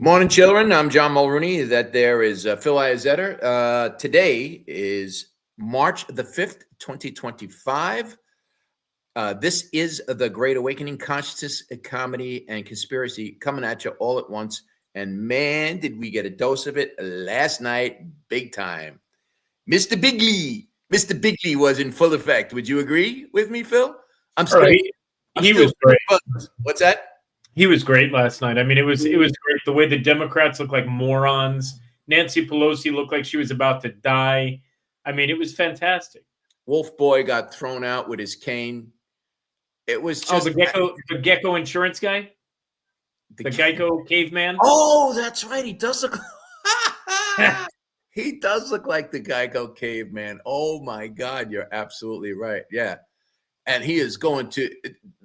Morning, children. I'm John Mulrooney. That there is Phil Iazetter. Today is March the 5th, 2025. This is the Great Awakening, Consciousness, Comedy, and Conspiracy coming at you all at once. And man, did we get a dose of it last night, big time. Mr. Bigley. Mr. Bigley was in full effect. Would you agree with me, Phil? I'm still. He was great. What's that? He was great last night. I mean, it was great. The way the Democrats looked like morons. Nancy Pelosi looked like she was about to die. I mean, it was fantastic. Wolf Boy got thrown out with his cane. It was just the Gecko insurance guy, the Geico caveman. Oh, that's right. He does look. He does look like the Geico caveman. Oh my God, you're absolutely right. Yeah, and he is going to.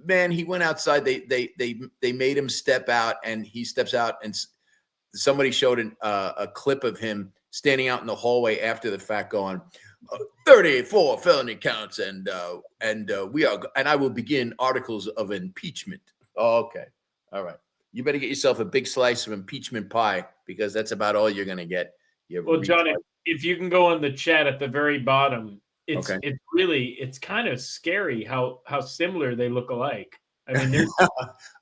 Man, he went outside. They made him step out, and he steps out, and somebody showed a clip of him standing out in the hallway after the fact, going, 34 felony counts, and we are, and I will begin articles of impeachment. Oh, okay, all right. You better get yourself a big slice of impeachment pie, because that's about all you're going to get. Well, John, if you can go on the chat at the very bottom. It's kind of scary how similar they look alike. I mean,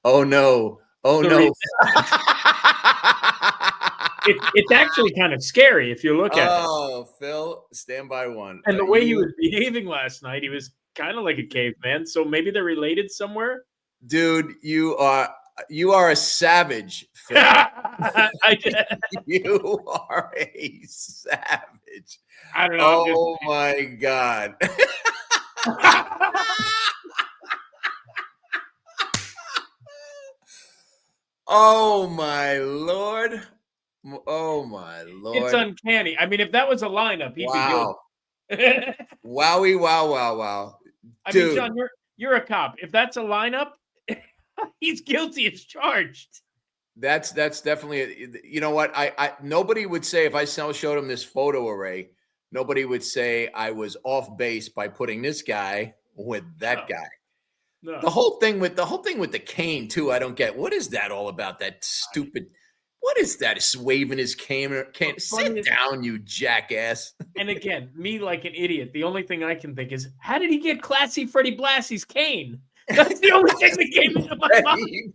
oh no. It's actually kind of scary if you look at it. Oh, Phil, stand by one. And the way he was behaving last night, he was kind of like a caveman. So maybe they're related somewhere. Dude, you are a savage, Phil. You are a savage. I don't know. Oh my God. Oh my Lord. Oh my Lord. It's uncanny. I mean, if that was a lineup, he'd be good. Wowie, wow. Dude. I mean, John, you're a cop. If that's a lineup, he's guilty as charged. That's definitely, you know what? I nobody would say, if I showed him this photo array, nobody would say I was off base by putting this guy with that guy. No. The whole thing with the cane too, I don't get. What is that all about? That stupid. What is that? He's waving his cane. Sit down, you jackass. And again, me like an idiot. The only thing I can think is, how did he get Classy Freddie Blassie's cane? That's the only thing that came into my mind.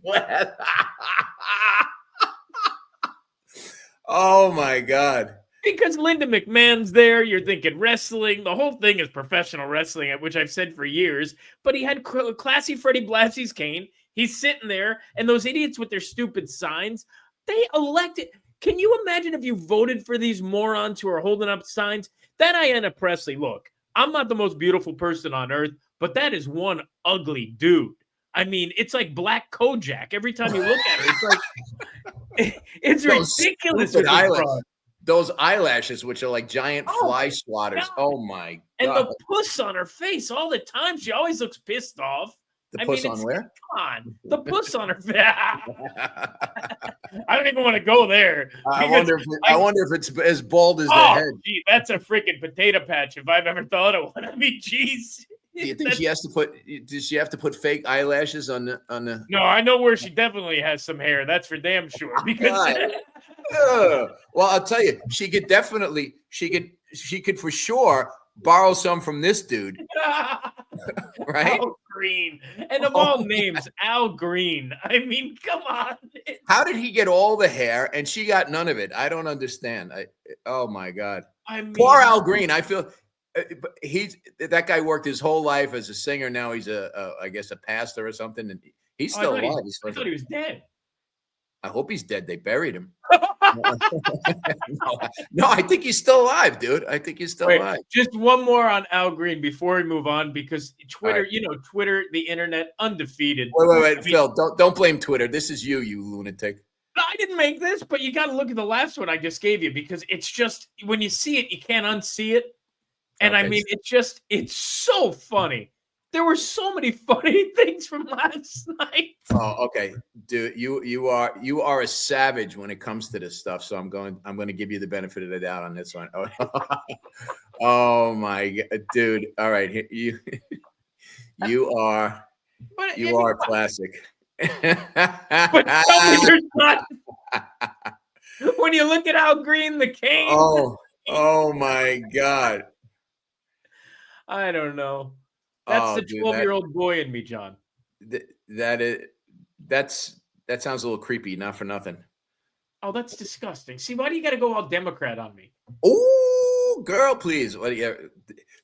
Oh my God. Because Linda McMahon's there, you're thinking wrestling. The whole thing is professional wrestling, which I've said for years. But he had Classy Freddie Blassie's cane. He's sitting there, and those idiots with their stupid signs, they elected. Can you imagine if you voted for these morons who are holding up signs? That Ayanna Pressley, look, I'm not the most beautiful person on earth, but that is one ugly dude. I mean, it's like Black Kojak. Every time you look at her, it's like it's ridiculous. Those eyelashes, which are like giant fly swatters. God. Oh my God. And the puss on her face all the time. She always looks pissed off. The puss on where? Come on. The puss on her face. I don't even want to go there. I wonder if it's as bald as the head. Gee, that's a freaking potato patch if I've ever thought of one. I mean, geez. Do you think does she have to put fake eyelashes on the No, I know where she definitely has some hair. That's for damn sure. Because well, I'll tell you, she could for sure borrow some from this dude. Right? Al Green. And of all names, Al Green. I mean, come on. How did he get all the hair and she got none of it? I don't understand. Oh my God. I mean, poor Al Green. I feel that guy worked his whole life as a singer. Now he's I guess a pastor or something, and he's still alive. I thought he was dead. I hope he's dead. They buried him. No, I think he's still alive, dude. I think he's still alive. Just one more on Al Green before we move on, because Twitter, Twitter, the internet, undefeated. Wait, Phil, don't blame Twitter. This is you lunatic. I didn't make this, but you got to look at the last one I just gave you, because it's just, when you see it, you can't unsee it. And I mean, it's so funny. There were so many funny things from last night. Oh, okay, dude, you are a savage when it comes to this stuff. So I'm going to give you the benefit of the doubt on this one. Oh my God, dude! All right, you are classic. But tell me there's not. When you look at Al Green, the cane. Oh my God. I don't know. That's the 12-year-old boy in me, John. That sounds a little creepy, not for nothing. Oh, that's disgusting. See, why do you got to go all Democrat on me? Oh, girl, please.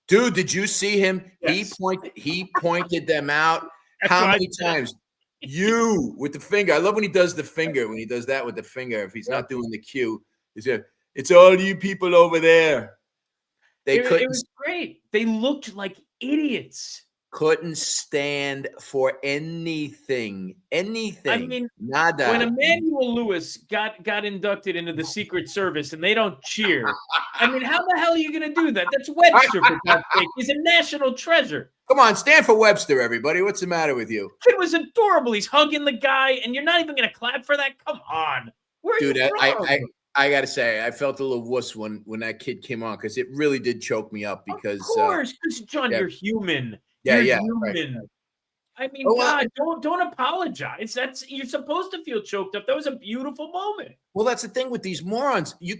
Dude, did you see him? Yes. He pointed them out. How many times? You with the finger. I love when he does the finger, when he does that with the finger. If he's not doing the cue, he's like, it's all you people over there. It was great. They looked like idiots. Couldn't stand for anything. I mean, nada. When Emmanuel Lewis got inducted into the Secret Service and they don't cheer, I mean, how the hell are you going to do that? That's Webster, for God's sake. He's a national treasure. Come on, stand for Webster, everybody. What's the matter with you? Kid was adorable. He's hugging the guy, and you're not even going to clap for that? Come on. Where are Dude, you from? I got to say, I felt a little wuss when that kid came on because it really did choke me up because... Of course, because, John, you're human. Yeah, you're human. Right. I mean, God, don't apologize. You're supposed to feel choked up. That was a beautiful moment. Well, that's the thing with these morons. You're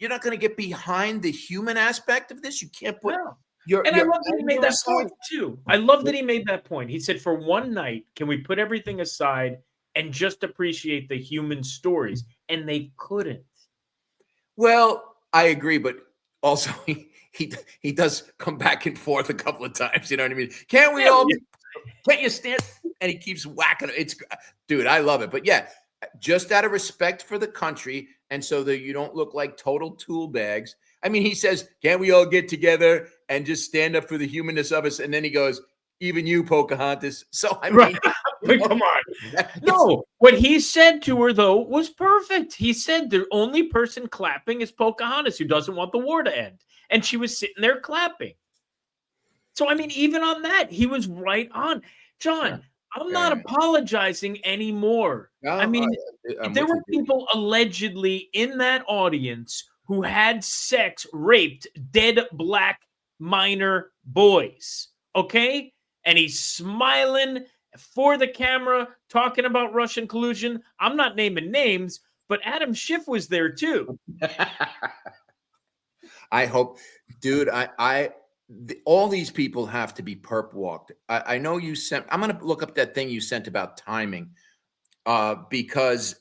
not going to get behind the human aspect of this. You can't put... No. I love that he made that point, too. I love that he made that point. He said, for one night, can we put everything aside and just appreciate the human stories? And they couldn't. Well, I agree, but also he does come back and forth a couple of times. You know what I mean? Can't you stand? And he keeps whacking it. Dude, I love it. But yeah, just out of respect for the country and so that you don't look like total tool bags. I mean, he says, can't we all get together and just stand up for the humanness of us? And then he goes, even you, Pocahontas. So I mean, but come on. No, what he said to her, though, was perfect. He said the only person clapping is Pocahontas, who doesn't want the war to end. And she was sitting there clapping. So, I mean, even on that, he was right on. John, I'm not apologizing anymore. No, I mean, there were people allegedly in that audience who had raped dead black minor boys. Okay? And he's smiling for the camera, talking about Russian collusion. I'm not naming names, but Adam Schiff was there too. I hope, dude, all these people have to be perp walked. I know you sent, I'm going to look up that thing you sent about timing because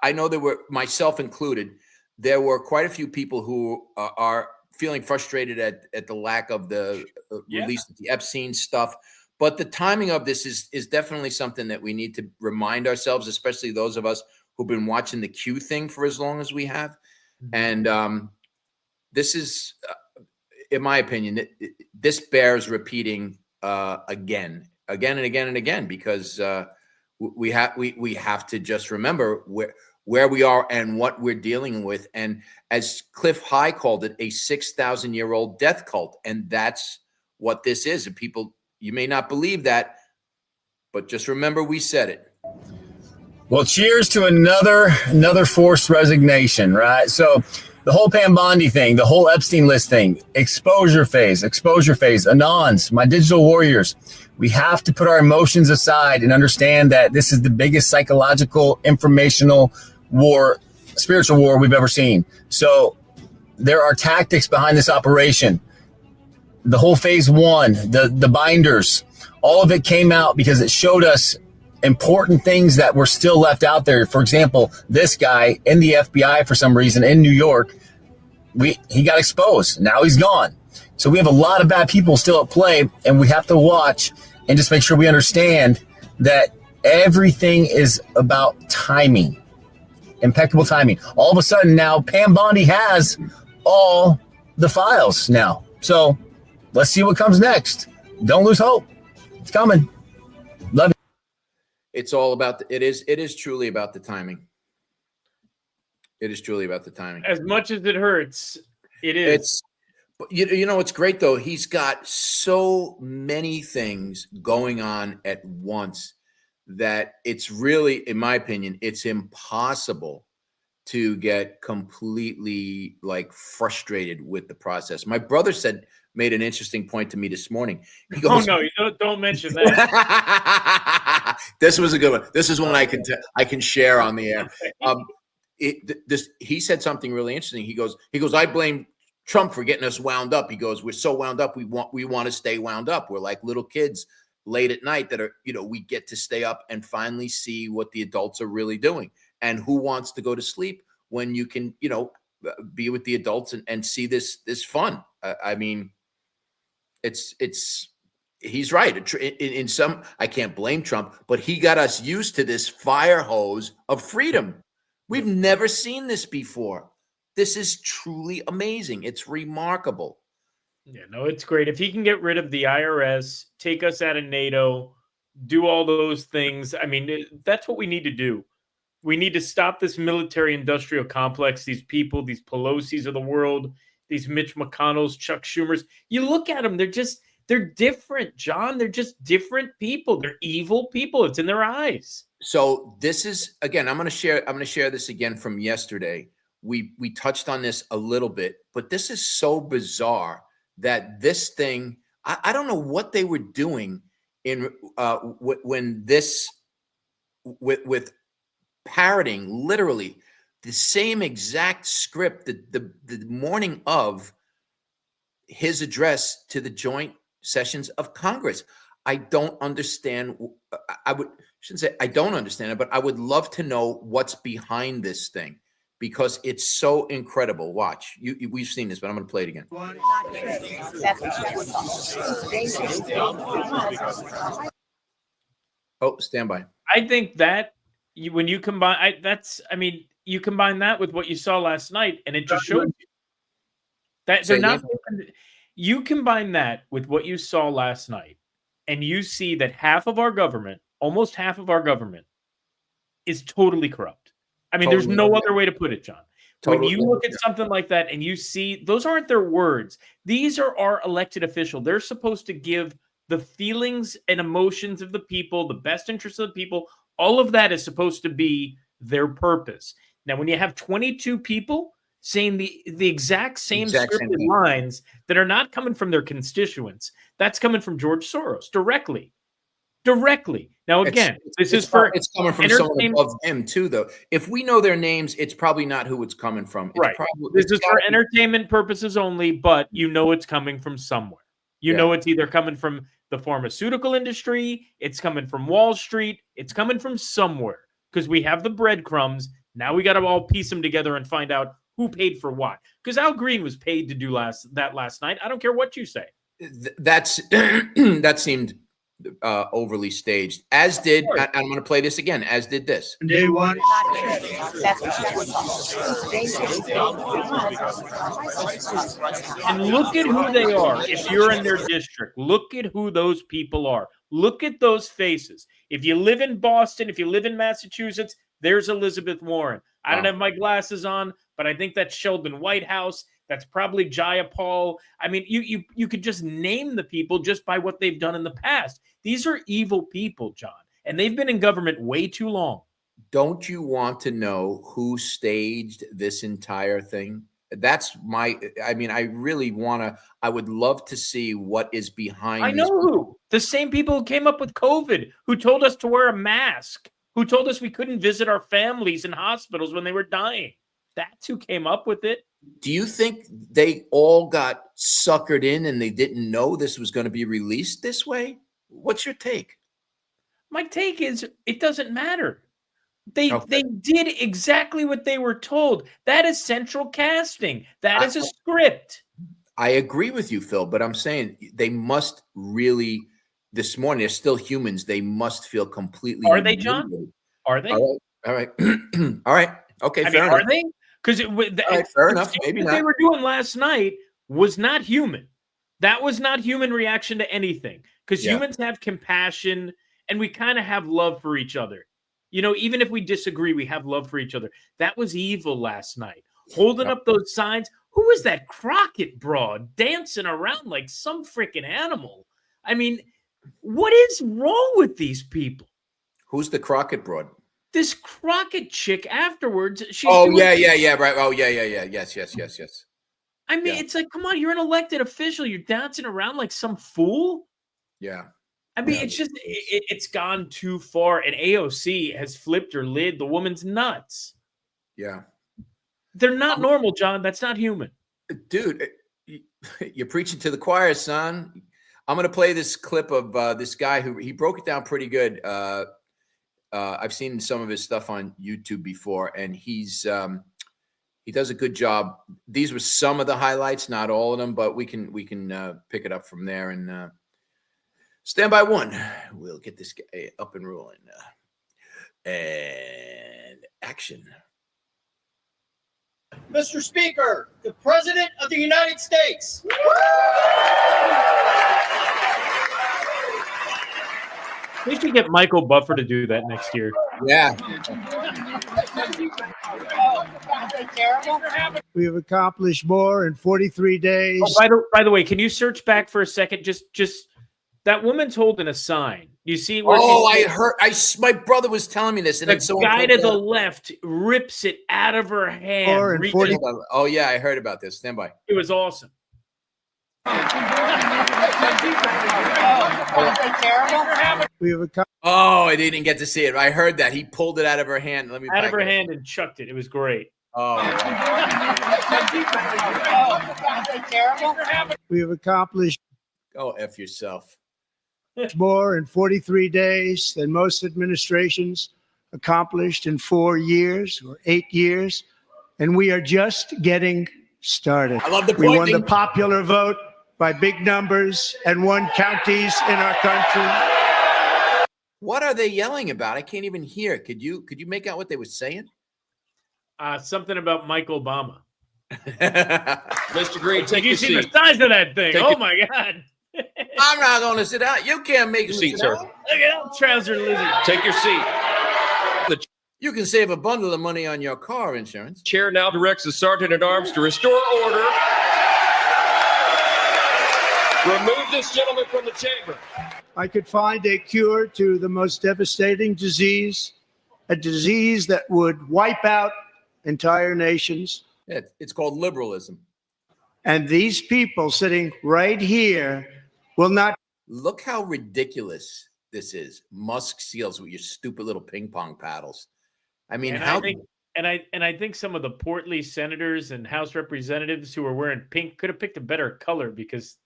I know there were, myself included, there were quite a few people who are feeling frustrated at the lack of the release of the Epstein stuff. But the timing of this is definitely something that we need to remind ourselves, especially those of us who've been watching the Q thing for as long as we have. And this is, in my opinion, this bears repeating again and again, because we have to just remember where we are and what we're dealing with. And as Cliff High called it, a 6,000-year-old death cult. And that's what this is. And people, you may not believe that, but just remember we said it. Well, cheers to another forced resignation, right? So the whole Pam Bondi thing, the whole Epstein list thing, exposure phase, Anons, my digital warriors. We have to put our emotions aside and understand that this is the biggest psychological, informational war, spiritual war we've ever seen. So there are tactics behind this operation. The whole phase one, the binders, all of it came out because it showed us important things that were still left out there. For example, this guy in the FBI for some reason in New York, he got exposed. Now he's gone. So we have a lot of bad people still at play, and we have to watch and just make sure we understand that everything is about timing, impeccable timing. All of a sudden now Pam Bondi has all the files now. So let's see what comes next. Don't lose hope. It's coming. Love it. It's all about it is truly about the timing. It is truly about the timing. As much as it hurts, it is. You know what's great though? He's got so many things going on at once that it's really, in my opinion, it's impossible to get completely frustrated with the process. My brother made an interesting point to me this morning. He goes, "Oh no, you don't mention that." This was a good one. This is one I can share on the air. he said something really interesting. He goes, I blame Trump for getting us wound up. He goes, we're so wound up. We want to stay wound up. We're like little kids late at night that are, we get to stay up and finally see what the adults are really doing. And who wants to go to sleep when you can, be with the adults and see this fun? I mean, he's right. In some, I can't blame Trump, but he got us used to this fire hose of freedom. We've never seen this before. This is truly amazing. It's remarkable. Yeah, no, it's great. If he can get rid of the IRS, take us out of NATO, do all those things, I mean, that's what we need to do. We need to stop this military-industrial complex, these people, these Pelosi's of the world, these Mitch McConnells, Chuck Schumers. You look at them, they're different, John. They're just different people. They're evil people. It's in their eyes. So this is, again, I'm going to share this again from yesterday. We touched on this a little bit, but this is so bizarre that this thing, I don't know what they were doing in when this with parroting literally the same exact script the morning of his address to the joint sessions of Congress. I don't understand. I shouldn't say I don't understand it, but I would love to know what's behind this thing, because it's so incredible. Watch, we've seen this, but I'm going to play it again. Oh, stand by. I think that when you combine, you combine that with what you saw last night, and it just shows you that they're not. You combine that with what you saw last night, and you see that half of our government, almost half of our government, is totally corrupt. I mean, there's no other way to put it, John. When you look at something like that and you see, those aren't their words. These are our elected officials. They're supposed to give the feelings and emotions of the people, the best interests of the people. All of that is supposed to be their purpose. Now, when you have 22 people saying the exact same scripted lines that are not coming from their constituents, that's coming from George Soros directly. Now, again, it's coming from someone above him too, though. If we know their names, it's probably not who it's coming from. Right. This is for entertainment purposes only, but it's coming from somewhere. Know it's either coming from the pharmaceutical industry, it's coming from Wall Street, it's coming from somewhere, because we have the breadcrumbs. Now we got to all piece them together and find out who paid for what. Because Al Green was paid to do that last night. I don't care what you say. That seemed overly staged, as did, I'm going to play this again, as did this. And look at who they are. If you're in their district, look at who those people are. Look at those faces. If you live in Boston, if you live in Massachusetts, there's Elizabeth Warren. I don't have my glasses on, but I think that's Sheldon Whitehouse. That's probably Jayapal. I mean, you could just name the people just by what they've done in the past. These are evil people, John, and they've been in government way too long. Don't you want to know who staged this entire thing? I would love to see what is behind. I know who. The same people who came up with COVID, who told us to wear a mask, who told us we couldn't visit our families in hospitals when they were dying. That's who came up with it. Do you think they all got suckered in and they didn't know this was going to be released this way? What's your take? My take is it doesn't matter. They did exactly what they were told. That is central casting. That is a script. I agree with you, Phil, but I'm saying they must really, this morning, they're still humans. They must feel completely. Are they, John? Are they? All right. All right. Okay, fair enough. Are they? Because fair enough. Maybe not. What they were doing last night was not human. That was not human reaction to anything. Because humans have compassion and we kind of have love for each other. Even if we disagree, we have love for each other. That was evil last night. Holding up those signs. Who was that Crockett broad dancing around like some freaking animal? I mean, what is wrong with these people? Who's the Crockett broad? This Crockett chick afterwards. Right. Oh, yeah. Yes. I mean, it's like, come on, you're an elected official. You're dancing around like some fool. Yeah. I mean, it's just, it's gone too far. And AOC has flipped her lid. The woman's nuts. Yeah. They're not normal, John. That's not human. Dude, you're preaching to the choir, son. I'm going to play this clip of this guy who he broke it down pretty good. I've seen some of his stuff on YouTube before, and he does a good job. These were some of the highlights, not all of them, but we can pick it up from there. And stand by one. We'll get this guy up and rolling. And action. Mr. Speaker, the President of the United States. We should get Michael Buffer to do that next year. Yeah. We have accomplished more in 43 days. Oh, by the way, can you search back for a second? Just that woman's holding a sign. You see where I heard. My brother was telling me this, and the guy to the left rips it out of her hand. Oh yeah, I heard about this. Stand by. It was awesome. We have Oh, I didn't get to see it. I heard that he pulled it out of her hand. Let me out of her hand and chucked it. It was great. Oh. We have accomplished Go F yourself. more in 43 days than most administrations accomplished in 4 years or 8 years, and we are just getting started. I love the We won pointing. the popular vote by big numbers and won counties in our country. What are they yelling about? I can't even hear. Could you make out what they were saying? Something about Mike Obama. Mr. Green, take you your see seat. the size of that thing? Take Oh your- my God! I'm not going to sit down. You can't make me Your seat, sit sir. down. Look at that trouser lizard. Take your seat. You can save a bundle of money on your car insurance. Chair now directs the Sergeant at Arms to restore order. Remove this gentleman from the chamber. I could find a cure to the most devastating disease, a disease that would wipe out entire nations. Yeah, it's called liberalism. And these people sitting right here will not. Look how ridiculous this is. Musk seals with your stupid little ping pong paddles. I mean, And how? I think some of the portly senators and House representatives who are wearing pink could have picked a better color because,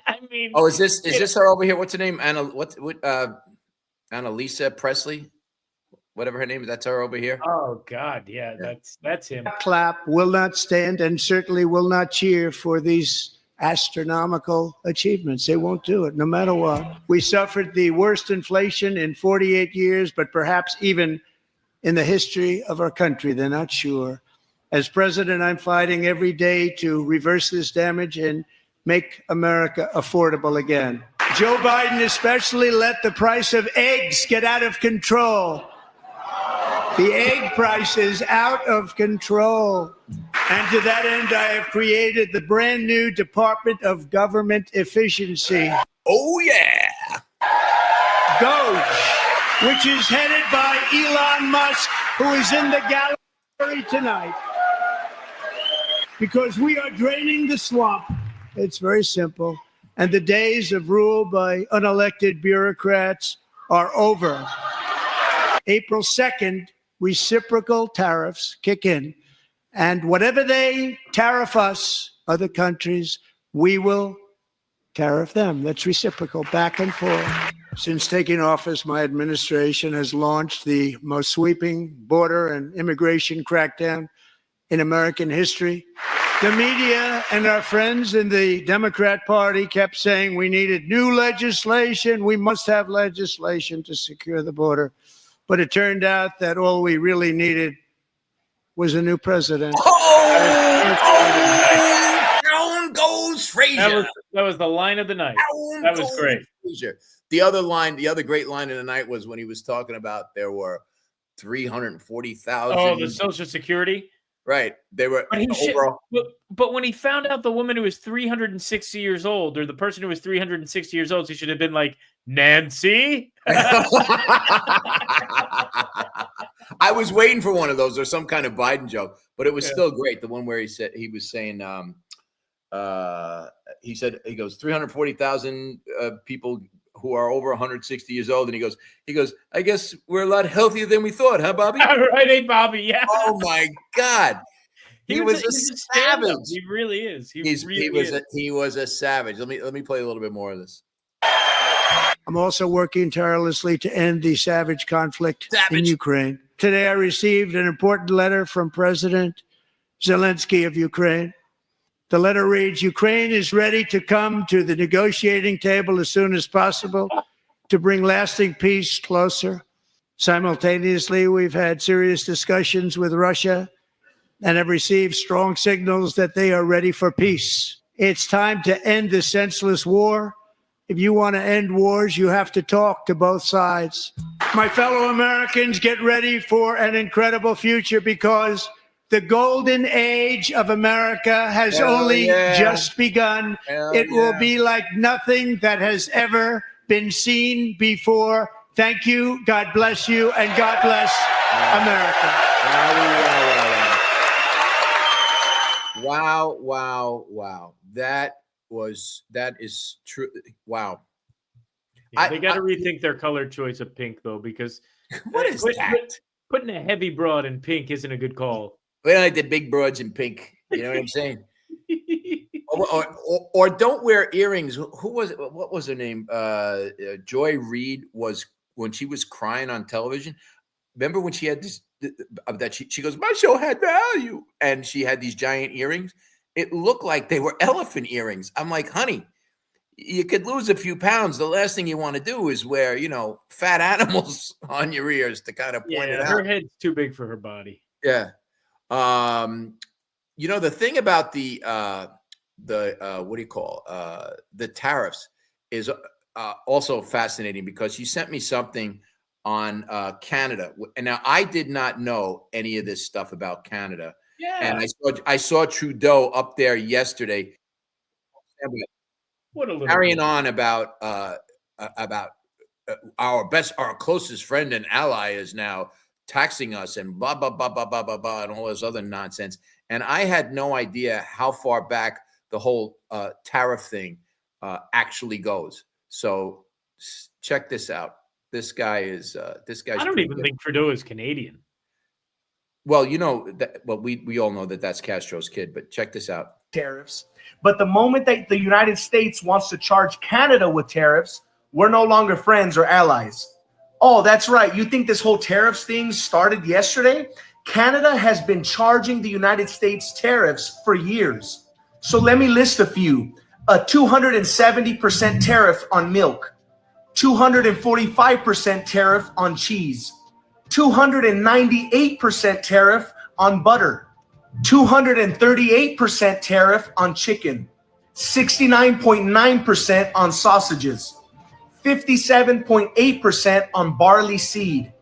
I mean, Oh, is this her over here? What's her name? Annalisa Presley, whatever her name is. That's her over here. oh God, yeah, that's him. Clap, will not stand, and certainly will not cheer for these astronomical achievements. They won't do it, no matter what. We suffered the worst inflation in 48 years, but perhaps even in the history of our country. They're not sure. As president, I'm fighting every day to reverse this damage and make America affordable again. Joe Biden especially let the price of eggs get out of control. The egg price is out of control. And to that end, I have created the brand new Department of Government Efficiency, Oh yeah. DOGE, which is headed by Elon Musk, who is in the gallery tonight. Because we are draining the swamp. It's very simple. And the days of rule by unelected bureaucrats are over. April 2nd, reciprocal tariffs kick in. And whatever they tariff us, other countries, we will tariff them. That's reciprocal, back and forth. Since taking office, my administration has launched the most sweeping border and immigration crackdown in American history. The media and our friends in the Democrat Party kept saying we needed new legislation. We must have legislation to secure the border. But it turned out that all we really needed was a new president. Down goes Frazier. That was the line of the night. Down That was goes great. Frazier. The other great line of the night was when he was talking about there were 340,000. Oh, the Social Security. Right. They were But, overall. but when he found out the woman who was 360 years old, or the person who was 360 years old, he should have been like, Nancy. I was waiting for one of those or some kind of Biden joke, but it was still great. The one where he was saying, he goes 340,000 people who are over 160 years old, and he goes, I guess we're a lot healthier than we thought, huh, Bobby? Right, hey, Bobby. Yeah. Oh my God. He was a he's stand-up. savage. He really is. He was a savage. Let me play a little bit more of this. I'm also working tirelessly to end the savage conflict in Ukraine. Today, I received an important letter from President Zelensky of Ukraine. The letter reads, Ukraine is ready to come to the negotiating table as soon as possible to bring lasting peace closer. Simultaneously, we've had serious discussions with Russia and have received strong signals that they are ready for peace. It's time to end this senseless war. If you want to end wars, you have to talk to both sides. My fellow Americans, get ready for an incredible future because the golden age of America has only just begun. It will be like nothing that has ever been seen before. Thank you. God bless you. And God bless America. Wow. That is true. Wow. Yeah, they got to rethink their color choice of pink, though, because what is that? Putting a heavy broad in pink isn't a good call. We don't like the big broads in pink. You know what I'm saying? or don't wear earrings. Who was it? What was her name? Joy Reid was when she was crying on television. Remember when she had this that she goes, my show had value, and she had these giant earrings. It looked like they were elephant earrings. I'm like, honey, you could lose a few pounds. The last thing you want to do is wear, fat animals on your ears to kind of point it out. Her head's too big for her body. Yeah. The thing about the what do you call the tariffs is also fascinating because she sent me something on Canada, and now I did not know any of this stuff about Canada. Yeah, and I saw Trudeau up there yesterday. What a little carrying on about our closest friend and ally is now taxing us and blah blah blah blah blah blah blah and all this other nonsense. And I had no idea how far back the whole tariff thing actually goes. So check this out. This guy's. I don't even think Trudeau is Canadian. Well, we all know that that's Castro's kid, but check this out. Tariffs. But the moment that the United States wants to charge Canada with tariffs, we're no longer friends or allies. Oh, that's right. You think this whole tariffs thing started yesterday? Canada has been charging the United States tariffs for years. So let me list a few. A 270% tariff on milk, 245% tariff on cheese, 298% tariff on butter, 238% tariff on chicken, 69.9% on sausages, 57.8% on barley seed,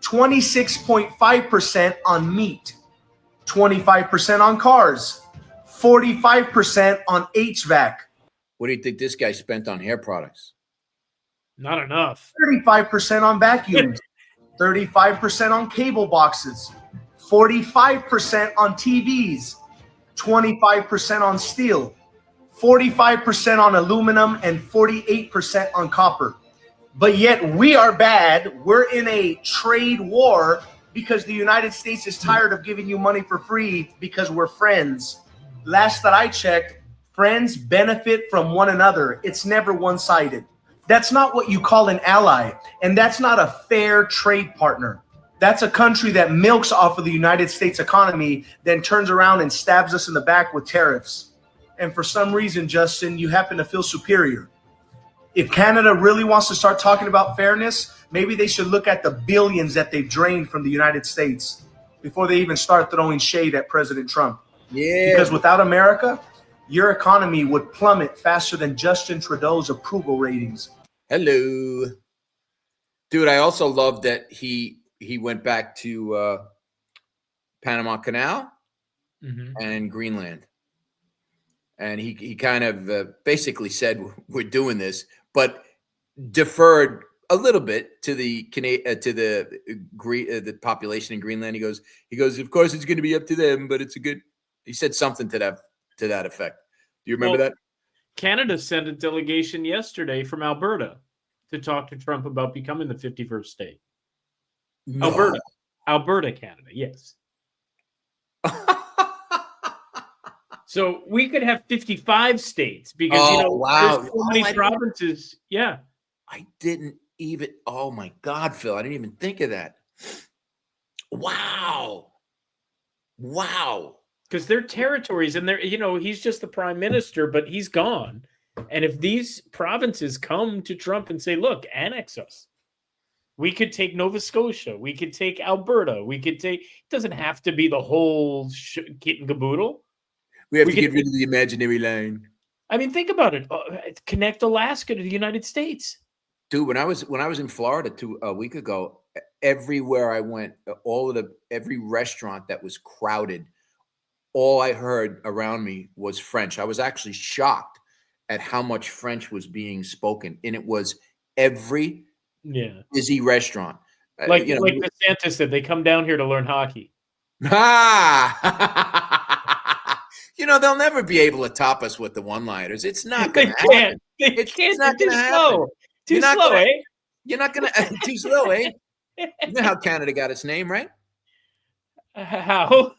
26.5% on meat, 25% on cars, 45% on HVAC. What do you think this guy spent on hair products? Not enough. 35% on vacuums, 35% on cable boxes, 45% on TVs, 25% on steel, 45% on aluminum, and 48% on copper. But yet we are bad. We're in a trade war because the United States is tired of giving you money for free because we're friends. Last that I checked, friends benefit from one another. It's never one-sided. That's not what you call an ally, and that's not a fair trade partner. That's a country that milks off of the United States economy, then turns around and stabs us in the back with tariffs. And for some reason, Justin, you happen to feel superior. If Canada really wants to start talking about fairness, maybe they should look at the billions that they've drained from the United States before they even start throwing shade at President Trump. Yeah. Because without America, your economy would plummet faster than Justin Trudeau's approval ratings. Hello. Dude, I also love that he went back to Panama Canal and Greenland. And he kind of basically said, we're doing this, but deferred a little bit to the population in Greenland. He goes, of course it's going to be up to them, but it's he said something to that effect. Do you remember that? Canada sent a delegation yesterday from Alberta to talk to Trump about becoming the 51st state. No. Alberta, Canada. Yes. So we could have 55 states because wow. there's so many provinces. Yeah. I didn't even. Oh my God, Phil! I didn't even think of that. Wow. Because they're territories, and they're he's just the prime minister, but he's gone. And if these provinces come to Trump and say, "Look, annex us," we could take Nova Scotia, we could take Alberta, we could take. It doesn't have to be the whole kit and caboodle. We have to get rid of the imaginary line. I mean, think about it. Connect Alaska to the United States. Dude, when I was in Florida a week ago, everywhere I went, every restaurant that was crowded, all I heard around me was French. I was actually shocked at how much French was being spoken, and it was every busy restaurant. Like DeSantis said, they come down here to learn hockey. They'll never be able to top us with the one-liners. It's not going to happen. It's not going to happen. Too slow, eh? You're not going to too slow, eh? You know how Canada got its name, right? How?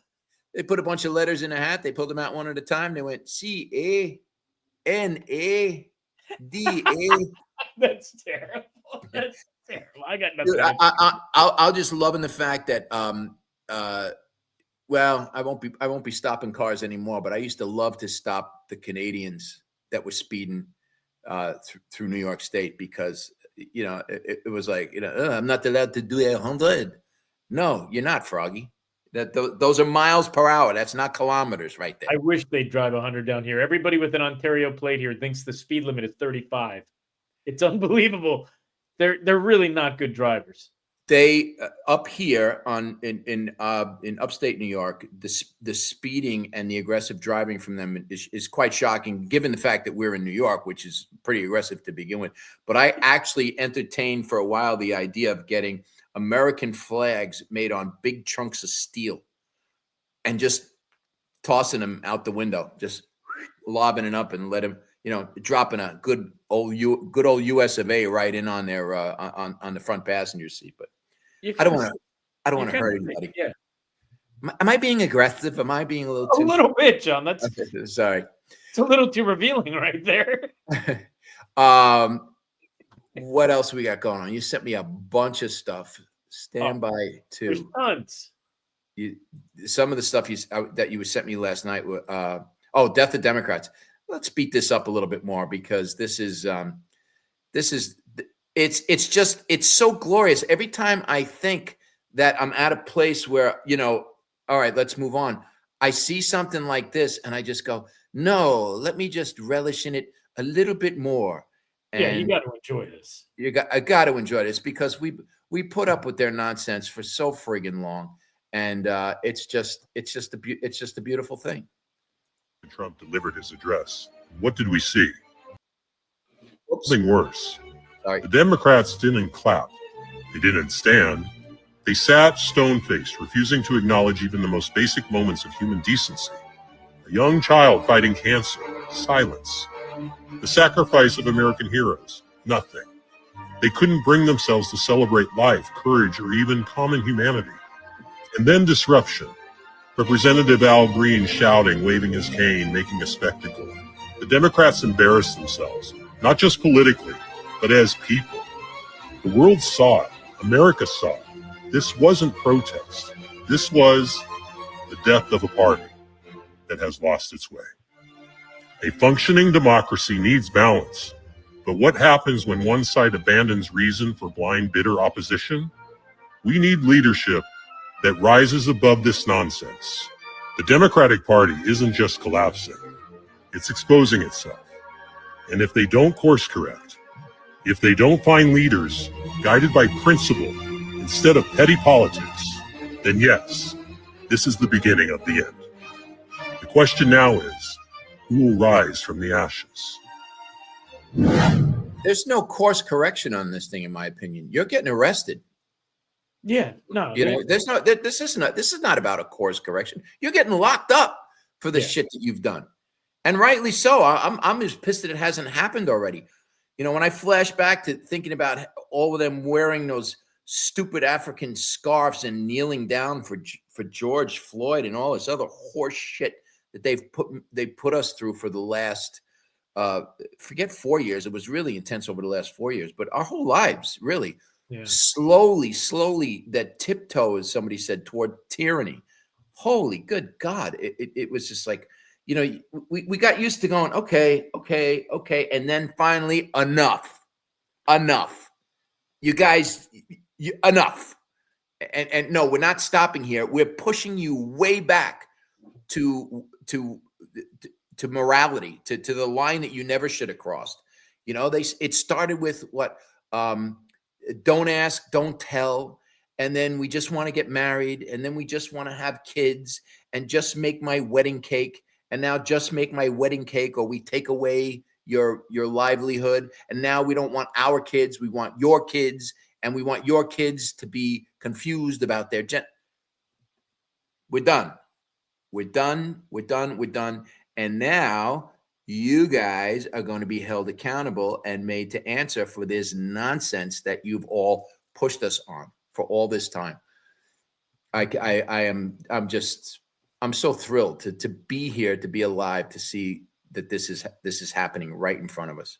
They put a bunch of letters in a hat. They pulled them out one at a time. They went CANADA. That's terrible. That's terrible. I got nothing. Dude, I'll just loving the fact that well, I won't be stopping cars anymore, but I used to love to stop the Canadians that were speeding through New York State because it was like I'm not allowed to do 100. No, you're not, Froggy. Those are miles per hour. That's not kilometers, right there. I wish they'd drive 100 down here. Everybody with an Ontario plate here thinks the speed limit is 35. It's unbelievable. They're really not good drivers. They up here in upstate New York, the speeding and the aggressive driving from them is quite shocking, given the fact that we're in New York, which is pretty aggressive to begin with. But I actually entertained for a while the idea of getting American flags made on big chunks of steel and just tossing them out the window, just lobbing it up and let them, dropping a good old US of A right in on their on the front passenger seat. But I don't want to hurt anybody. Yeah. Am I being aggressive? Am I being a little bit, John? That's sorry. It's a little too revealing right there. What else we got going on? You sent me a bunch of stuff. Stand by too. There's tons. Some of the stuff that you sent me last night. Death of Democrats. Let's beat this up a little bit more because it's so glorious. Every time I think that I'm at a place where, all right, let's move on. I see something like this and I just go, no, let me just relish in it a little bit more. And you got to enjoy this. I got to enjoy this because we put up with their nonsense for so friggin' long. And it's just a beautiful thing. Trump delivered his address. What did we see? Something worse. Sorry. The Democrats didn't clap. They didn't stand. They sat stone-faced, refusing to acknowledge even the most basic moments of human decency. A young child fighting cancer. Silence. The sacrifice of American heroes. Nothing. They couldn't bring themselves to celebrate life, courage, or even common humanity. And then disruption. Representative Al Green shouting, waving his cane, making a spectacle. The Democrats embarrassed themselves, not just politically, but as people. The world saw it. America saw it. This wasn't protest. This was the death of a party that has lost its way. A functioning democracy needs balance. But what happens when one side abandons reason for blind, bitter opposition? We need leadership that rises above this nonsense. The Democratic Party isn't just collapsing, it's exposing itself. And if they don't course correct, if they don't find leaders guided by principle instead of petty politics, then yes, this is the beginning of the end. The question now is, who will rise from the ashes? There's no course correction on this thing, in my opinion. You're getting arrested. Yeah, no. This is not about a course correction. You're getting locked up for the shit that you've done, and rightly so. I'm just pissed that it hasn't happened already. You know, when I flash back to thinking about all of them wearing those stupid African scarves and kneeling down for George Floyd and all this other horse shit that they put us through for the last forget 4 years. It was really intense over the last 4 years, but our whole lives, really. Yeah. Slowly, that tiptoe, as somebody said, toward tyranny. Holy good God. It was just like, you know, we got used to going, okay. And then finally, enough. You guys, enough. And no, we're not stopping here. We're pushing you way back to morality, to the line that you never should have crossed. You know, it started with what, don't ask, don't tell. And then we just want to get married. And then we just want to have kids and just make my wedding cake. And now just make my wedding cake, or we take away your livelihood. And now we don't want our kids. We want your kids. And we want your kids to be confused about their We're done. And now you guys are going to be held accountable and made to answer for this nonsense that you've all pushed us on for all this time. I'm so thrilled to be here, to be alive, to see that this is happening right in front of us.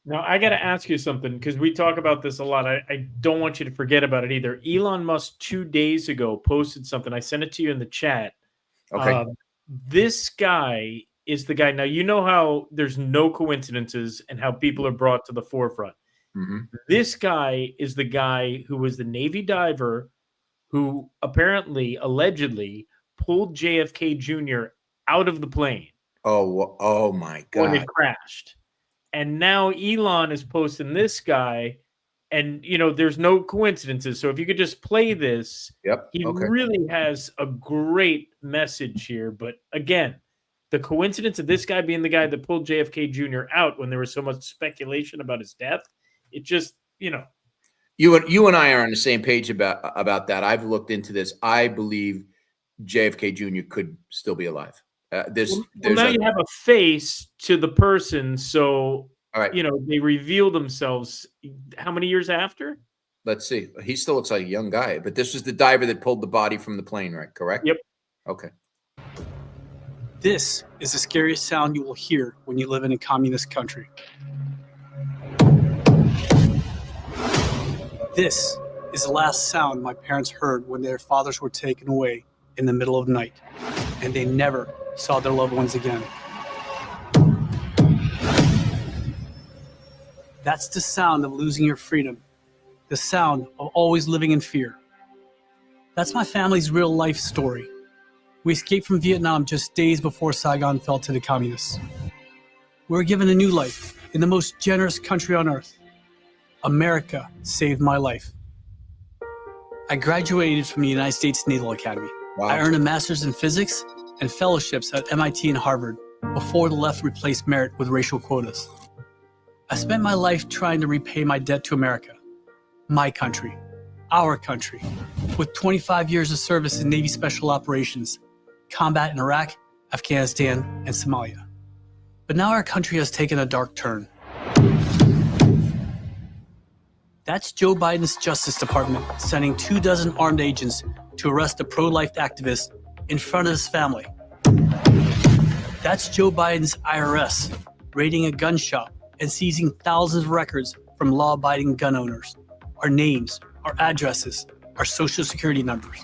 Now, I got to ask you something, because we talk about this a lot. I don't want you to forget about it either. Elon Musk 2 days ago posted something. I sent it to you in the chat. Okay. This guy is the guy. Now, you know how there's no coincidences and how people are brought to the forefront. Mm-hmm. This guy is the guy who was the Navy diver who allegedly pulled JFK Jr. out of the plane. Oh my God. When it crashed. And now Elon is posting this guy, and, you know, there's no coincidences. So if you could just play this, he really has a great message here. But again, the coincidence of this guy being the guy that pulled JFK Jr. out when there was so much speculation about his death, it just, you know. You and I are on the same page about that. I've looked into this. I believe JFK Jr. could still be alive. Now you have a face to the person, so all right. You know, they reveal themselves how many years after? Let's see. He still looks like a young guy, but this was the diver that pulled the body from the plane, right? Correct? Yep. Okay. This is the scariest sound you will hear when you live in a communist country. This is the last sound my parents heard when their fathers were taken away in the middle of the night, and they never saw their loved ones again. That's the sound of losing your freedom, the sound of always living in fear. That's my family's real life story. We escaped from Vietnam just days before Saigon fell to the communists. We were given a new life in the most generous country on earth. America saved my life. I graduated from the United States Naval Academy. Wow. I earned a master's in physics and fellowships at MIT and Harvard before the left replaced merit with racial quotas. I spent my life trying to repay my debt to America, my country, our country, with 25 years of service in Navy Special Operations, combat in Iraq, Afghanistan, and Somalia. But now our country has taken a dark turn. That's Joe Biden's Justice Department sending 24 armed agents to arrest a pro-life activist in front of his family. That's Joe Biden's IRS raiding a gun shop and seizing thousands of records from law-abiding gun owners, our names, our addresses, our social security numbers.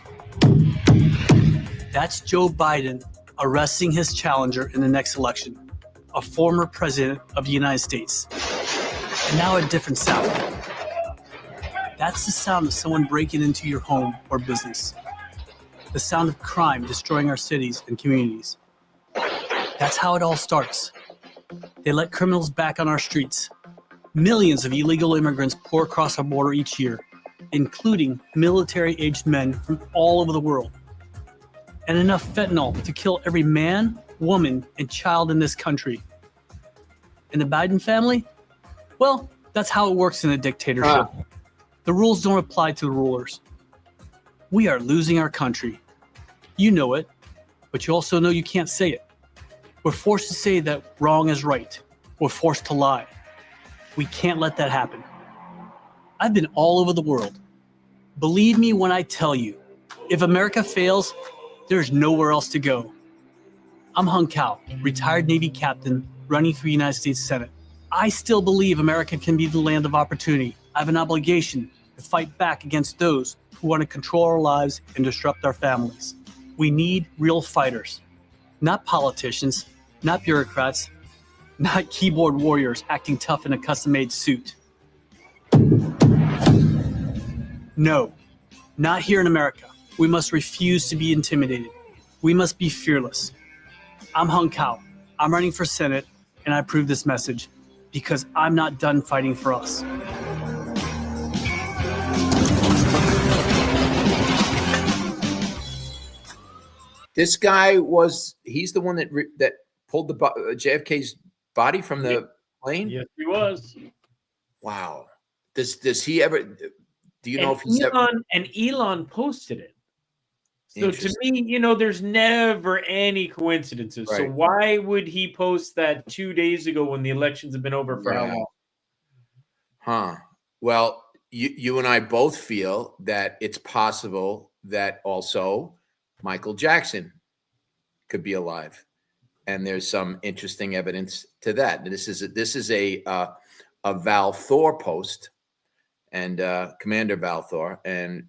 That's Joe Biden arresting his challenger in the next election, a former president of the United States. And now a different sound. That's the sound of someone breaking into your home or business. The sound of crime destroying our cities and communities. That's how it all starts. They let criminals back on our streets. Millions of illegal immigrants pour across our border each year, including military-aged men from all over the world. And enough fentanyl to kill every man, woman, and child in this country. And the Biden family? Well, that's how it works in a dictatorship. The rules don't apply to the rulers. We are losing our country. You know it, but you also know you can't say it. We're forced to say that wrong is right. We're forced to lie. We can't let that happen. I've been all over the world. Believe me when I tell you, if America fails, there's nowhere else to go. I'm Hung Cao, retired Navy captain running for United States Senate. I still believe America can be the land of opportunity. I have an obligation to fight back against those who want to control our lives and disrupt our families. We need real fighters, not politicians, not bureaucrats, not keyboard warriors acting tough in a custom-made suit. No, not here in America. We must refuse to be intimidated. We must be fearless. I'm Hung Cao. I'm running for Senate, and I approve this message because I'm not done fighting for us. This guy he's the one that pulled the JFK's body from the plane? Yes, he was. Wow. Does he ever, do you know if he's ever? And Elon posted it. So to me, there's never any coincidences. Right. So why would he post that 2 days ago when the elections have been over for how long? Huh. Well, you and I both feel that it's possible that also Michael Jackson could be alive, and there's some interesting evidence to that. This is a Val Thor post, and Commander Val Thor, and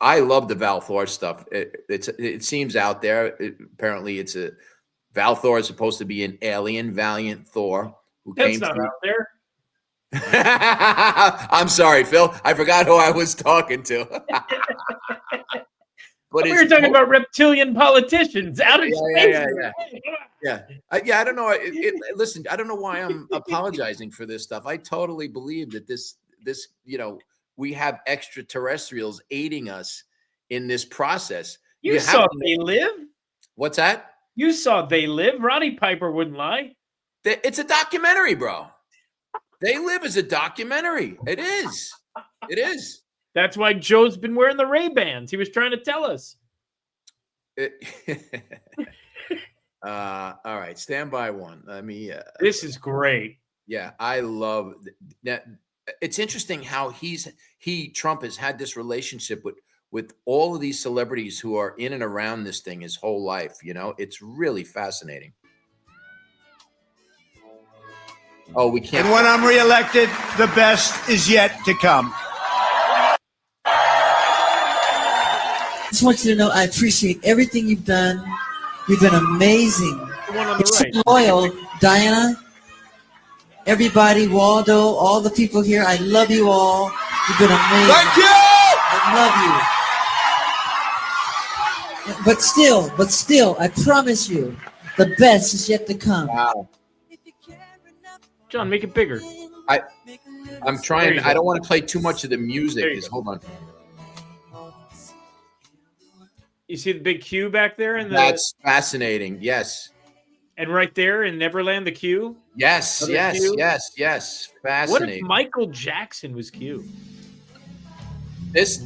I love the Val Thor stuff. It seems out there. Apparently, it's Val Thor is supposed to be an alien, Valiant Thor who That's came not through. out there. I'm sorry, Phil. I forgot who I was talking to. But we were talking about reptilian politicians out of space. Yeah. I don't know. Listen, I don't know why I'm apologizing for this stuff. I totally believe that this, we have extraterrestrials aiding us in this process. You saw They Live? What's that? You saw They Live? Roddy Piper wouldn't lie. It's a documentary, bro. They Live is a documentary. It is. It is. That's why Joe's been wearing the Ray-Bans. He was trying to tell us. All right, stand by one. Let me. This is great. Yeah, I love that. It's interesting how Trump has had this relationship with all of these celebrities who are in and around this thing his whole life. It's really fascinating. Oh, we can't. And when I'm reelected, the best is yet to come. I just want you to know I appreciate everything you've done. You've been amazing. The one on the You're right. so loyal, Diana, everybody, Waldo, all the people here. I love you all. You've been amazing. Thank you! I love you. But still, I promise you, the best is yet to come. Wow. John, make it bigger. I'm trying. I don't want to play too much of the music. Hold on. You see the big Q back there? That's fascinating. Yes. And right there in Neverland, the Q? Yes. Q? Yes. Fascinating. What if Michael Jackson was Q? This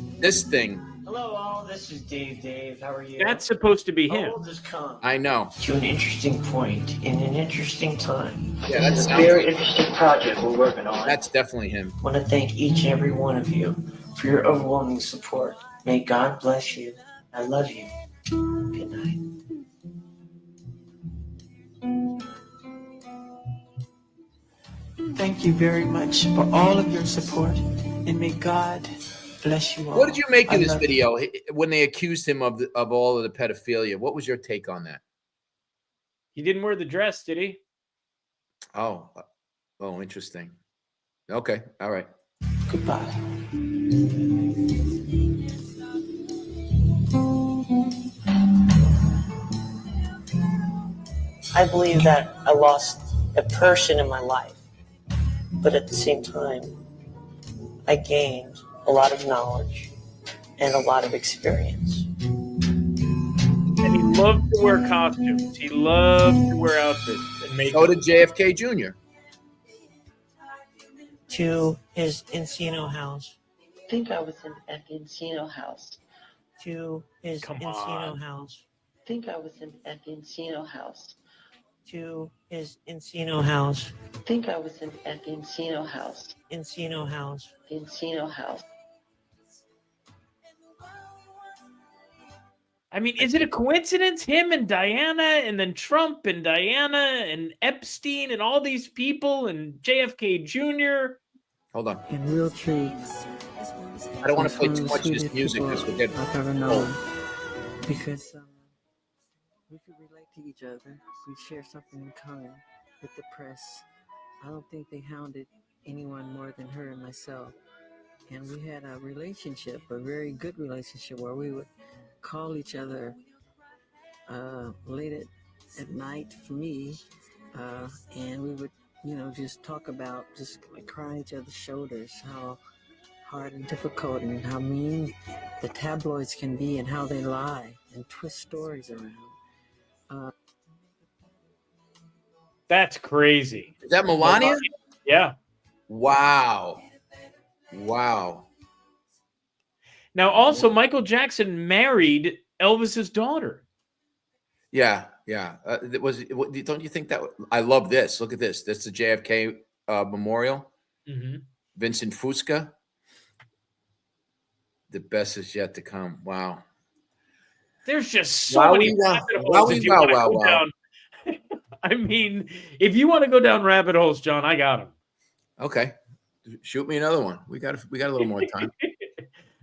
thing. Hello all, this is Dave. How are you? That's supposed to be him. All this come I know. to an interesting point in an interesting time. Yeah, that's a very interesting project we're working on. That's definitely him. I want to thank each and every one of you for your overwhelming support. May God bless you. I love you. Good night. Thank you very much for all of your support, and may God bless you all. What did you make of this love video when they accused him of all of the pedophilia? What was your take on that? He didn't wear the dress, did he? Oh, interesting. Okay, all right. Goodbye. I believe that I lost a person in my life, but at the same time, I gained a lot of knowledge and a lot of experience. And he loved to wear costumes. He loved to wear outfits and make. So did JFK Jr. To his Encino house. I think I was at the Encino house. To his Encino house. I think I was at the Encino house. to his Encino house. I think I was at the Encino house. Encino house. The Encino house. I mean, is it a coincidence? Him and Diana, and then Trump and Diana and Epstein and all these people and JFK Jr. Hold on. And real tree. I don't want to play too much of this music because we'll get I've ever known. Because we could relate to each other. We share something in common with the press. I don't think they hounded anyone more than her and myself. And we had a relationship, a very good relationship, where we would call each other late at night for me, and we would, just talk about, just like cry each other's shoulders, how hard and difficult and how mean the tabloids can be and how they lie and twist stories around. That's crazy. Is that Melania? Yeah. Wow. Now, also, Michael Jackson married Elvis's daughter. Yeah. Don't you think that? I love this. Look at this. That's the JFK memorial. Mm-hmm. Vincent Fusca. The best is yet to come. Wow. There's just so many rabbit holes. If you want to go down. I mean, if you want to go down rabbit holes, John, I got them. Okay, shoot me another one. We got a little more time.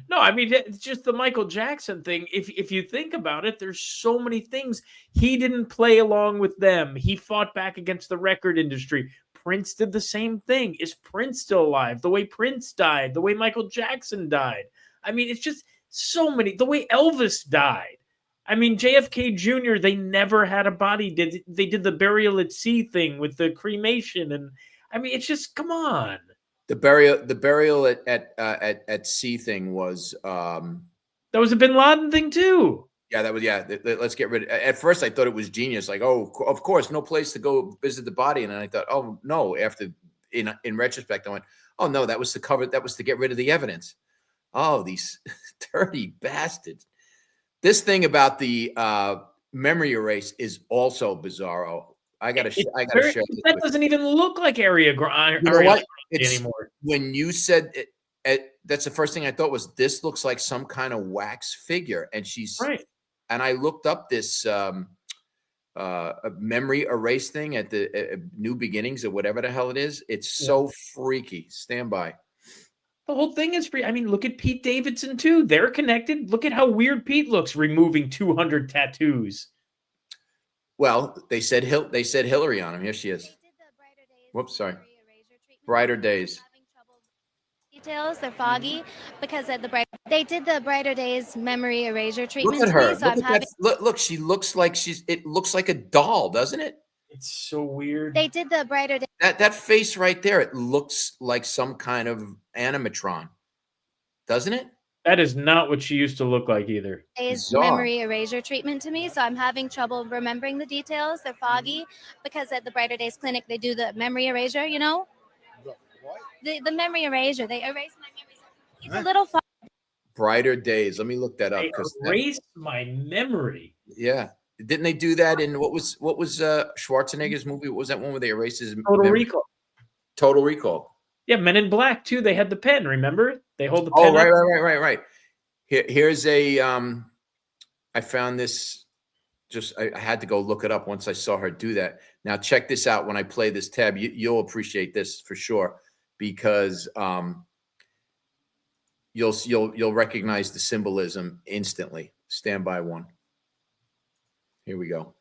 No, I mean, it's just the Michael Jackson thing. If you think about it, there's so many things. He didn't play along with them. He fought back against the record industry. Prince did the same thing. Is Prince still alive? The way Prince died, the way Michael Jackson died. I mean, it's just so many. The way Elvis died. I mean, JFK Jr., they never had a body. They did the burial at sea thing with the cremation. And I mean, it's just, come on. The burial at sea thing was that was a Bin Laden thing too. Yeah, that was let's get rid of it. At first I thought it was genius, like, oh, of course, no place to go visit the body. And then I thought, oh no, after in retrospect, I went, oh no, that was to get rid of the evidence. Oh, these dirty bastards. This thing about the memory erase is also bizarro. I gotta share this. That doesn't even look like Ariana anymore. When you said it, that's the first thing I thought was, this looks like some kind of wax figure, and she's right. And I looked up this memory erase thing at the New Beginnings or whatever the hell it is. It's so freaky. Stand by. The whole thing is free. I mean, look at Pete Davidson too. They're connected. Look at how weird Pete looks removing 200 tattoos. Well, they said Hillary on him. Here she is. Whoops, sorry. Brighter Days. Details, they're foggy because at they did the Brighter Days memory erasure treatment. Look at her. Me, so look, she looks like it looks like a doll, doesn't it? It's so weird. They did the Brighter Days. That face right there, it looks like some kind of animatron, doesn't it? That is not what she used to look like either. Memory erasure treatment to me, so I'm having trouble remembering the details. They're foggy because at the Brighter Days clinic they do the memory erasure. You know, the memory erasure. They erase my memories. It's a little foggy. Brighter Days. Let me look that up. They erased my memory. Yeah. Didn't they do that in what was Schwarzenegger's movie? What was that one where they erased his Total Recall? Total Recall. Yeah, Men in Black too. They had the pen. Remember? They hold the pen. Oh, right. Here's a. I found this. I had to go look it up once I saw her do that. Now check this out. When I play this tab, you'll appreciate this for sure, because you'll recognize the symbolism instantly. Stand by one. Here we go.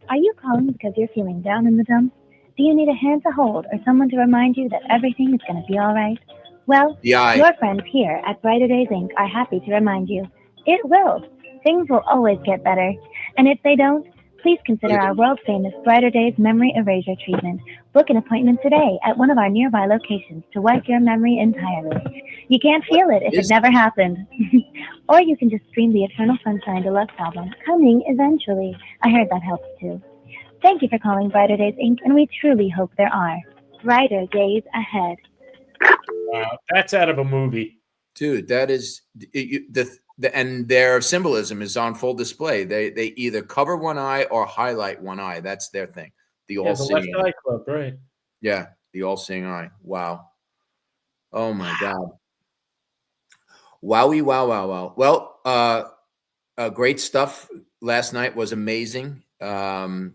Are you calling because you're feeling down in the dumps? Do you need a hand to hold or someone to remind you that everything is going to be all right? Well, your friends here at Brighter Days Inc. are happy to remind you. It will. Things will always get better. And if they don't, please consider our world-famous Brighter Days memory erasure treatment. Book an appointment today at one of our nearby locations to wipe your memory entirely. You can't feel it if it never happened. Or you can just stream the Eternal Sunshine Deluxe album, coming eventually. I heard that helps too. Thank you for calling Brighter Days Inc., and we truly hope there are brighter days ahead. Wow, that's out of a movie. Dude, that is and their symbolism is on full display. They either cover one eye or highlight one eye. That's their thing. The Yeah, the all-seeing. Left Eye Club, right? Yeah, the all-seeing eye. Wow. Oh my God. Wowie, wow, wow, wow. Well, great stuff. Last night was amazing. We got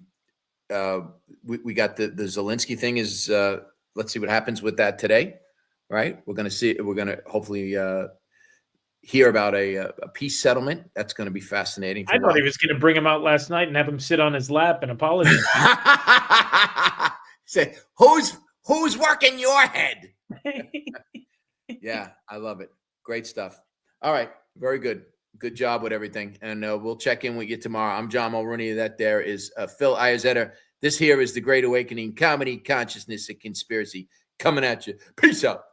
the Zelensky thing is, let's see what happens with that today, right? We're going to hopefully hear about a peace settlement. That's going to be fascinating. I thought he was going to bring him out last night and have him sit on his lap and apologize. Say, who's working your head? Yeah, I love it. Great stuff. All right, very good. Good job with everything. And we'll check in with you tomorrow. I'm John Mulrooney. That there is Phil Iozetter. This here is The Great Awakening, Comedy, Consciousness, and Conspiracy coming at you. Peace out.